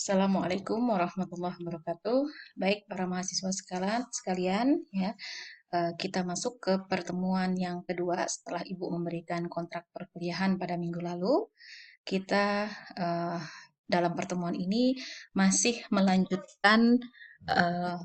Assalamualaikum warahmatullahi wabarakatuh. Baik, para mahasiswa sekalian, ya, kita masuk ke pertemuan yang kedua setelah Ibu memberikan kontrak perkuliahan pada minggu lalu. Kita dalam pertemuan ini masih melanjutkan eh,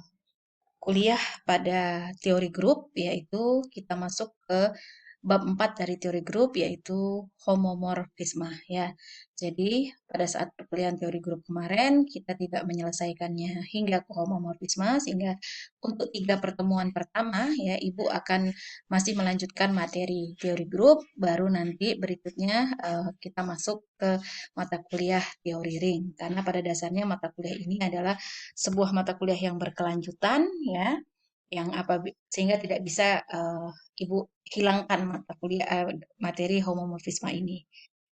kuliah pada teori grup, yaitu kita masuk ke bab 4 dari teori grup, yaitu homomorfisme, ya. Jadi, pada saat perkuliahan teori grup kemarin, kita tidak menyelesaikannya hingga ke homomorfisme, sehingga untuk 3 pertemuan pertama, ya, Ibu akan masih melanjutkan materi teori grup, baru nanti berikutnya kita masuk ke mata kuliah teori ring. Karena pada dasarnya mata kuliah ini adalah sebuah mata kuliah yang berkelanjutan, ya, yang sehingga tidak bisa Ibu hilangkan mata kuliah materi homomorfisme ini,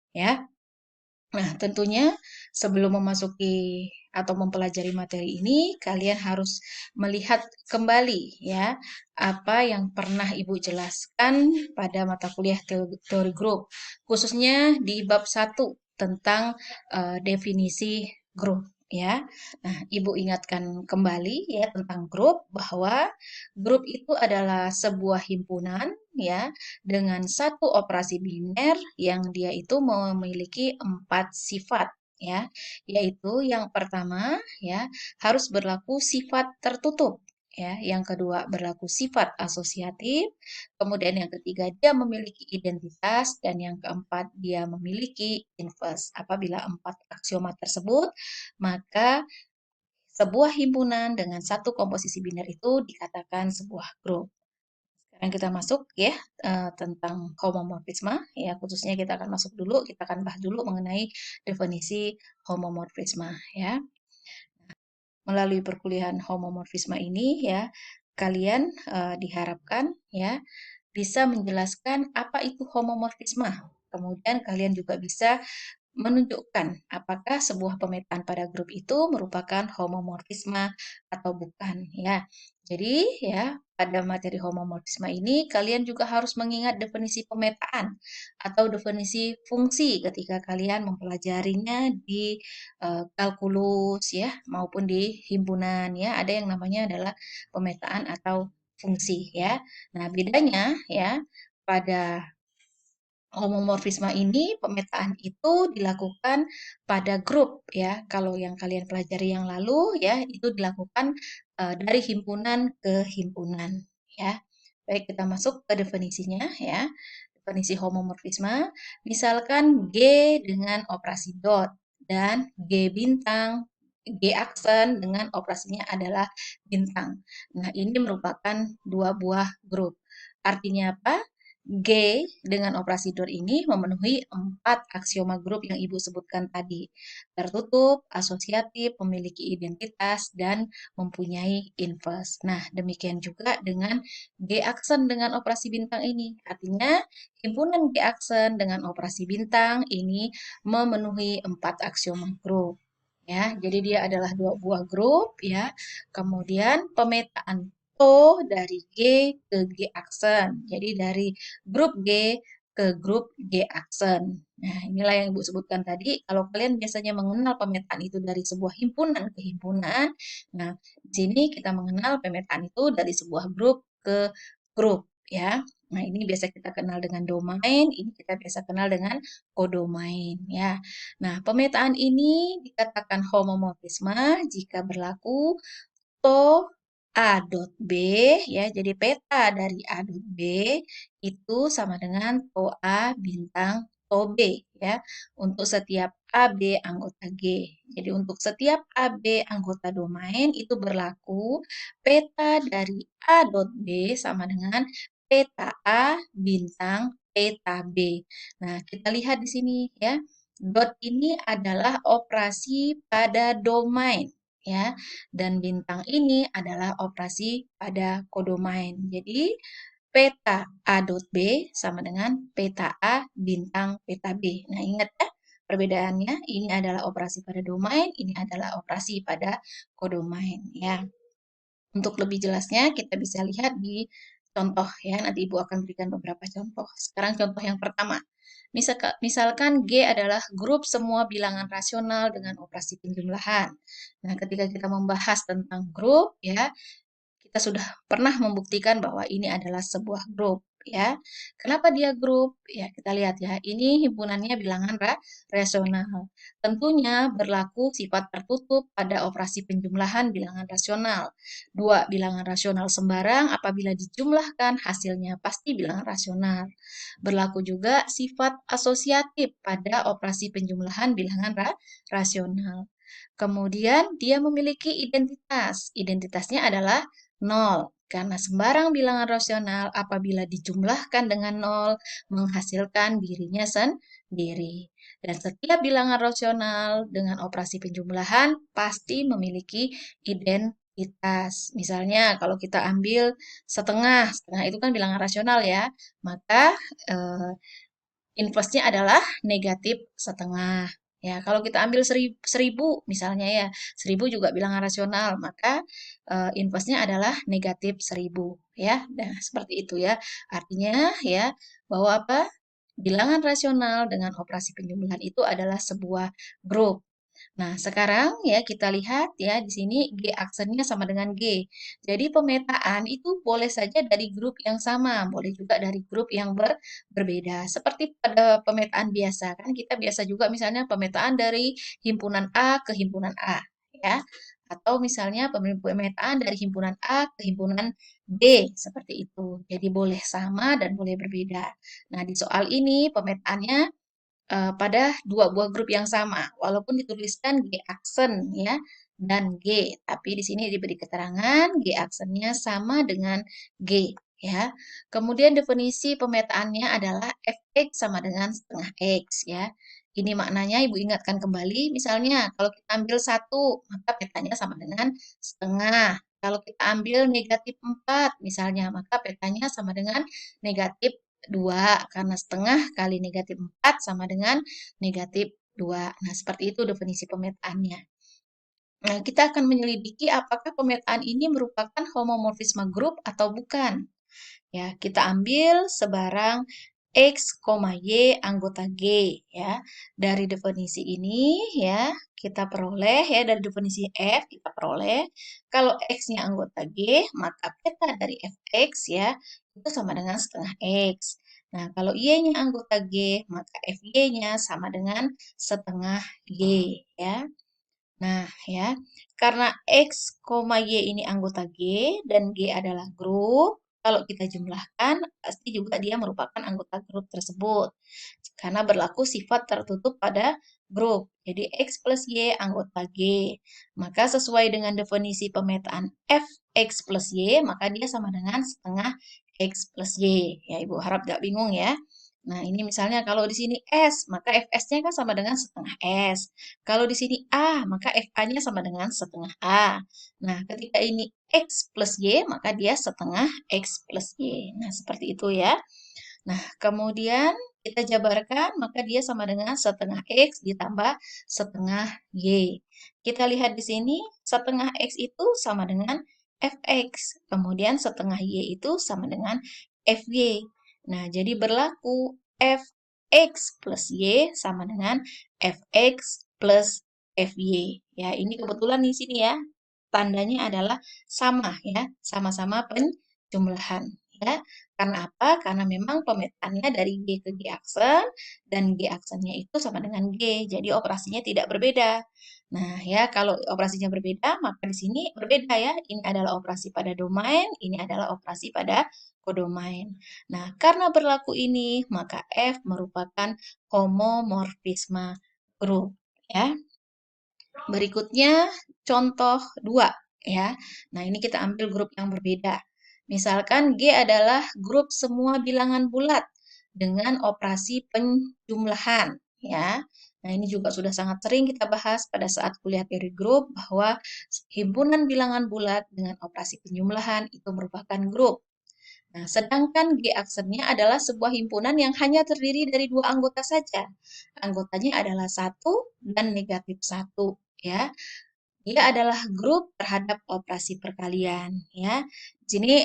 ya. Nah, tentunya sebelum memasuki atau mempelajari materi ini, kalian harus melihat kembali, ya, apa yang pernah Ibu jelaskan pada mata kuliah teori grup, khususnya di bab 1 tentang definisi grup, ya. Nah, Ibu ingatkan kembali, ya, tentang grup, bahwa grup itu adalah sebuah himpunan, ya, dengan satu operasi biner yang dia itu memiliki 4 sifat, ya, yaitu yang pertama, ya, harus berlaku sifat tertutup, ya, yang kedua berlaku sifat asosiatif, kemudian yang ketiga dia memiliki identitas, dan yang keempat dia memiliki inverse. Apabila 4 aksioma tersebut, maka sebuah himpunan dengan satu komposisi biner itu dikatakan sebuah grup. Sekarang kita masuk, ya, tentang homomorfisme, ya, khususnya kita akan masuk dulu, kita akan bahas dulu mengenai definisi homomorfisme, ya. Melalui perkuliahan homomorfisme ini, ya, kalian diharapkan, ya, bisa menjelaskan apa itu homomorfisme. Kemudian kalian juga bisa menunjukkan apakah sebuah pemetaan pada grup itu merupakan homomorfisme atau bukan, ya. Jadi, ya, pada materi homomorfisme ini kalian juga harus mengingat definisi pemetaan atau definisi fungsi ketika kalian mempelajarinya di kalkulus, ya, maupun di himpunan, ya. Ada yang namanya adalah pemetaan atau fungsi, ya. Nah, bedanya, ya, pada homomorfisme ini pemetaan itu dilakukan pada grup, ya. Kalau yang kalian pelajari yang lalu, ya, itu dilakukan dari himpunan ke himpunan, ya. Baik, kita masuk ke definisinya, ya. Definisi homomorfisme, misalkan G dengan operasi dot dan G bintang, G aksen dengan operasinya adalah bintang. Nah, ini merupakan 2 buah grup. Artinya apa? G dengan operasi dot ini memenuhi 4 aksioma grup yang Ibu sebutkan tadi. Tertutup, asosiatif, memiliki identitas, dan mempunyai inverse. Nah, demikian juga dengan G aksen dengan operasi bintang ini. Artinya, himpunan G aksen dengan operasi bintang ini memenuhi 4 aksioma grup. Ya, jadi dia adalah 2 buah grup, ya. Kemudian pemetaan dari G ke G aksen. Jadi dari grup G ke grup G aksen. Nah, inilah yang Ibu sebutkan tadi. Kalau kalian biasanya mengenal pemetaan itu dari sebuah himpunan ke himpunan, nah, di sini kita mengenal pemetaan itu dari sebuah grup ke grup, ya. Nah, ini biasa kita kenal dengan domain, ini kita biasa kenal dengan kodomain, ya. Nah, pemetaan ini dikatakan homomorfisme jika berlaku to A dot B, ya. Jadi peta dari A dot B itu sama dengan to A bintang to B, ya. Untuk setiap AB anggota G. Jadi untuk setiap AB anggota domain itu berlaku peta dari A dot B sama dengan peta A bintang peta B. Nah, kita lihat di sini, ya. Dot ini adalah operasi pada domain, ya, dan bintang ini adalah operasi pada kodomain. Jadi, peta A dot B sama dengan peta A bintang peta B. Nah, ingat, ya, perbedaannya. Ini adalah operasi pada domain, ini adalah operasi pada kodomain, ya. Untuk lebih jelasnya, kita bisa lihat di contoh ya, nanti Ibu akan berikan beberapa contoh. Sekarang contoh yang pertama. Misalkan G adalah grup semua bilangan rasional dengan operasi penjumlahan. Nah, ketika kita membahas tentang grup ya, kita sudah pernah membuktikan bahwa ini adalah sebuah grup ya. Kenapa dia grup? Ya, kita lihat ya. Ini himpunannya bilangan rasional. Tentunya berlaku sifat tertutup pada operasi penjumlahan bilangan rasional. Dua bilangan rasional sembarang apabila dijumlahkan hasilnya pasti bilangan rasional. Berlaku juga sifat asosiatif pada operasi penjumlahan bilangan rasional. Kemudian dia memiliki identitas. Identitasnya adalah 0. Karena sembarang bilangan rasional apabila dijumlahkan dengan 0 menghasilkan dirinya sendiri. Dan setiap bilangan rasional dengan operasi penjumlahan pasti memiliki identitas. Misalnya kalau kita ambil setengah, setengah itu kan bilangan rasional ya, maka eh, inversenya adalah negatif setengah. Ya, kalau kita ambil seribu misalnya ya, seribu juga bilangan rasional, maka inversenya adalah negatif seribu. Ya, nah seperti itu ya. Artinya ya bahwa apa? Bilangan rasional dengan operasi penjumlahan itu adalah sebuah grup. Nah, sekarang ya kita lihat ya di sini G aksennya sama dengan G. Jadi pemetaan itu boleh saja dari grup yang sama, boleh juga dari grup yang berbeda. Seperti pada pemetaan biasa kan kita biasa juga misalnya pemetaan dari himpunan A ke himpunan A ya. Atau misalnya pemetaan dari himpunan A ke himpunan B seperti itu. Jadi boleh sama dan boleh berbeda. Nah, di soal ini pemetaannya pada dua buah grup yang sama, walaupun dituliskan G aksen ya dan G, tapi di sini diberi keterangan G aksennya sama dengan G ya. Kemudian definisi pemetaannya adalah fx sama dengan setengah x ya. Ini maknanya Ibu ingatkan kembali, misalnya kalau kita ambil satu, maka petanya sama dengan setengah. Kalau kita ambil negatif 4, misalnya, maka petanya sama dengan negatif 2 karena setengah kali negatif 4 sama dengan negatif 2. Nah, seperti itu definisi pemetaannya. Nah, kita akan menyelidiki apakah pemetaan ini merupakan homomorfisme grup atau bukan. Ya, kita ambil sebarang X, Y anggota G ya. Dari definisi ini ya, kita peroleh ya dari definisi F kita peroleh kalau X-nya anggota G, maka peta dari Fx ya itu sama dengan setengah X. Nah, kalau Y-nya anggota G, maka Fy-nya sama dengan setengah Y ya. Nah, ya, karena X, Y ini anggota G dan G adalah grup, kalau kita jumlahkan, pasti juga dia merupakan anggota grup tersebut. Karena berlaku sifat tertutup pada grup. Jadi X plus Y anggota G. Maka sesuai dengan definisi pemetaan Fx plus Y, maka dia sama dengan setengah X plus Y. Ya, Ibu harap gak bingung ya. Nah, ini misalnya kalau di sini S, maka Fs-nya kan sama dengan setengah S. Kalau di sini A, maka FA-nya sama dengan setengah A. Nah, ketika ini X plus Y, maka dia setengah X plus Y. Nah, seperti itu ya. Nah, kemudian kita jabarkan, maka dia sama dengan setengah X ditambah setengah Y. Kita lihat di sini, setengah X itu sama dengan Fx. Kemudian setengah Y itu sama dengan Fy. Nah, jadi berlaku Fx plus Y sama dengan Fx plus Fy. Ya, ini kebetulan di sini ya. Tandanya adalah sama ya, sama-sama penjumlahan ya. Karena apa? Karena memang pemetaannya dari G ke G aksen dan G aksennya itu sama dengan G. Jadi operasinya tidak berbeda. Nah, ya kalau operasinya berbeda, maka di sini berbeda ya. Ini adalah operasi pada domain, ini adalah operasi pada kodomain. Nah, karena berlaku ini, maka F merupakan homomorfisme grup ya. Berikutnya contoh 2 ya. Nah, ini kita ambil grup yang berbeda. Misalkan G adalah grup semua bilangan bulat dengan operasi penjumlahan ya. Nah, ini juga sudah sangat sering kita bahas pada saat kuliah teori grup bahwa himpunan bilangan bulat dengan operasi penjumlahan itu merupakan grup. Nah, sedangkan G aksennya adalah sebuah himpunan yang hanya terdiri dari dua anggota saja. Anggotanya adalah satu dan negatif satu ya. Dia adalah grup terhadap operasi perkalian ya. Di sini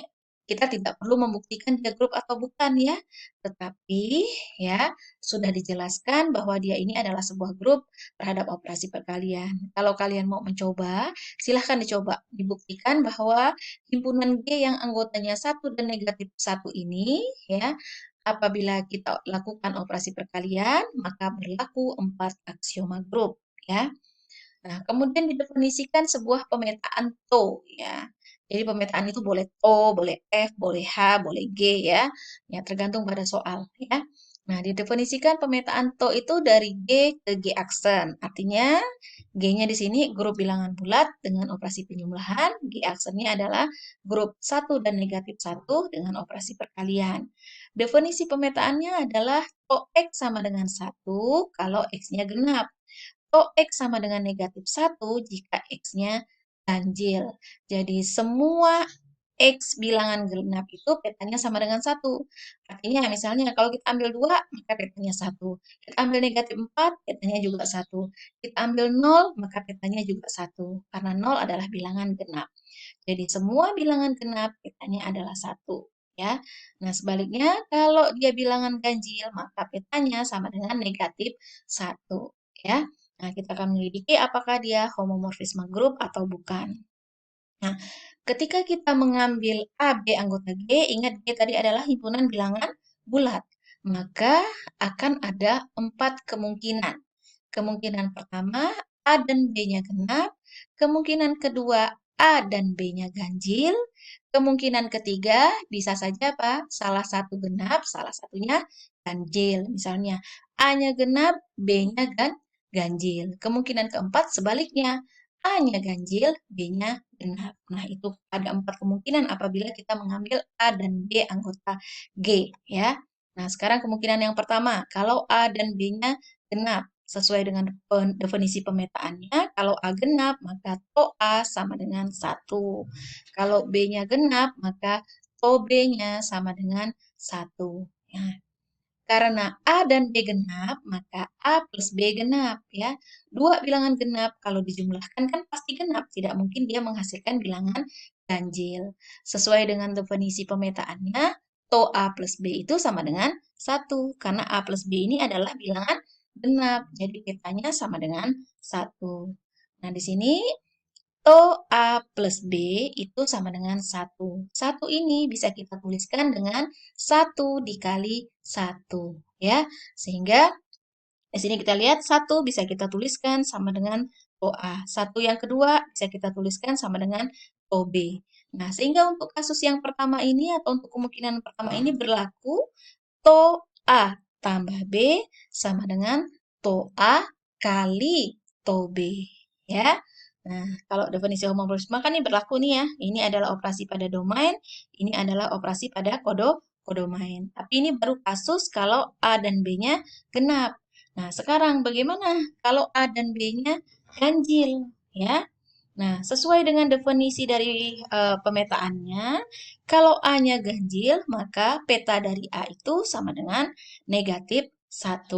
kita tidak perlu membuktikan dia grup atau bukan ya. Tetapi ya sudah dijelaskan bahwa dia ini adalah sebuah grup terhadap operasi perkalian. Kalau kalian mau mencoba, silahkan dicoba. Dibuktikan bahwa himpunan G yang anggotanya satu dan negatif satu ini ya, apabila kita lakukan operasi perkalian, maka berlaku 4 aksioma grup ya. Nah, kemudian didefinisikan sebuah pemetaan TOE ya. Jadi pemetaan itu boleh TOE, boleh F, boleh H, boleh G ya. Ya, tergantung pada soal ya. Nah, didefinisikan pemetaan TOE itu dari G ke G aksen. Artinya G-nya di sini grup bilangan bulat dengan operasi penjumlahan, G aksennya adalah grup 1 dan negatif 1 dengan operasi perkalian. Definisi pemetaannya adalah TOE X sama dengan 1 kalau X-nya genap. Atau X sama dengan negatif 1 jika X-nya ganjil. Jadi semua X bilangan genap itu petanya sama dengan 1. Artinya misalnya kalau kita ambil 2, maka petanya 1. Kita ambil negatif 4, petanya juga 1. Kita ambil 0, maka petanya juga 1. Karena 0 adalah bilangan genap. Jadi semua bilangan genap petanya adalah 1. Ya. Nah, sebaliknya kalau dia bilangan ganjil, maka petanya sama dengan negatif 1. Ya. Nah, kita akan menyelidiki apakah dia homomorfisme grup atau bukan. Nah, ketika kita mengambil A, B anggota G, ingat G tadi adalah himpunan bilangan bulat. Maka akan ada 4 kemungkinan. Kemungkinan pertama, A dan B-nya genap. Kemungkinan kedua, A dan B-nya ganjil. Kemungkinan ketiga, bisa saja apa? Salah satu genap, salah satunya ganjil. Misalnya, A-nya genap, B-nya ganjil. Kemungkinan keempat, sebaliknya. A-nya ganjil, B-nya genap. Nah, itu ada 4 kemungkinan apabila kita mengambil A dan B anggota G. Ya. Nah, sekarang kemungkinan yang pertama, kalau A dan B-nya genap, sesuai dengan definisi pemetaannya, kalau A genap, maka TOA A sama dengan 1. Kalau B-nya genap, maka TOA B-nya sama dengan 1. Nah, karena A dan B genap, maka A plus B genap ya. Dua bilangan genap kalau dijumlahkan kan pasti genap, tidak mungkin dia menghasilkan bilangan ganjil. Sesuai dengan definisi pemetaannya, TOA A plus B itu sama dengan 1, karena A plus B ini adalah bilangan genap, jadi petanya sama dengan 1. Nah, di sini TOA plus B itu sama dengan 1. 1 ini bisa kita tuliskan dengan 1 dikali 1. Ya, sehingga di sini kita lihat 1 bisa kita tuliskan sama dengan TOA. 1 yang kedua bisa kita tuliskan sama dengan TOB. Nah, sehingga untuk kasus yang pertama ini atau untuk kemungkinan pertama ini berlaku TOA tambah B sama dengan TOA kali TOB. Ya. Nah, kalau definisi homomorfisme kan ini berlaku nih ya. Ini adalah operasi pada domain, ini adalah operasi pada kodomain. Tapi ini baru kasus kalau A dan B-nya genap. Nah, sekarang bagaimana kalau A dan B-nya ganjil? Ya. Nah, sesuai dengan definisi dari pemetaannya, kalau A-nya ganjil, maka peta dari A itu sama dengan negatif 1.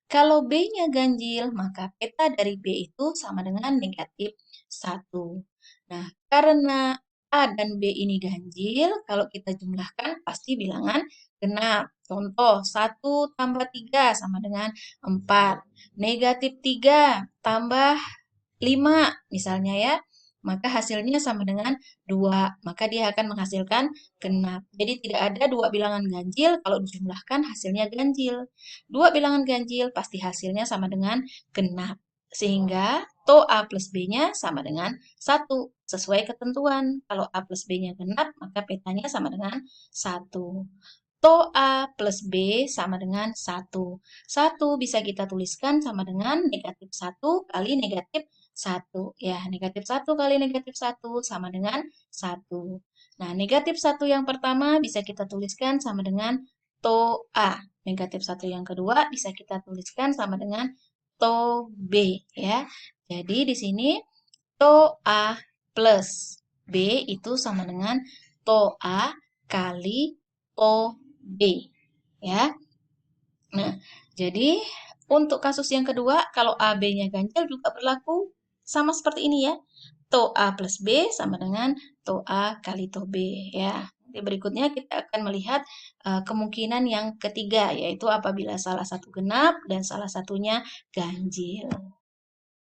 Kalau B-nya ganjil, maka peta dari B itu sama dengan negatif 1. Nah, karena A dan B ini ganjil, kalau kita jumlahkan pasti bilangan genap. Contoh, 1 tambah 3 sama dengan 4. Negatif 3 tambah 5 misalnya ya, maka hasilnya sama dengan 2, maka dia akan menghasilkan genap. Jadi tidak ada dua bilangan ganjil, kalau dijumlahkan hasilnya ganjil. Dua bilangan ganjil pasti hasilnya sama dengan genap. Sehingga TOA plus B-nya sama dengan 1, sesuai ketentuan. Kalau A plus B-nya genap, maka petanya sama dengan 1. TOA plus B sama dengan 1. 1 bisa kita tuliskan sama dengan negatif 1 kali negatif 1. Ya, negatif 1 kali negatif 1 sama dengan 1. Nah, negatif 1 yang pertama bisa kita tuliskan sama dengan TOA. Negatif 1 yang kedua bisa kita tuliskan sama dengan TOB. Ya. Jadi, di sini TOA plus B itu sama dengan TOA kali TOB. Ya. Nah, jadi untuk kasus yang kedua, kalau A, B-nya ganjil juga berlaku sama seperti ini ya. TOA plus B sama dengan TOA kali TOB ya. Nanti berikutnya kita akan melihat kemungkinan yang ketiga, yaitu apabila salah satu genap dan salah satunya ganjil.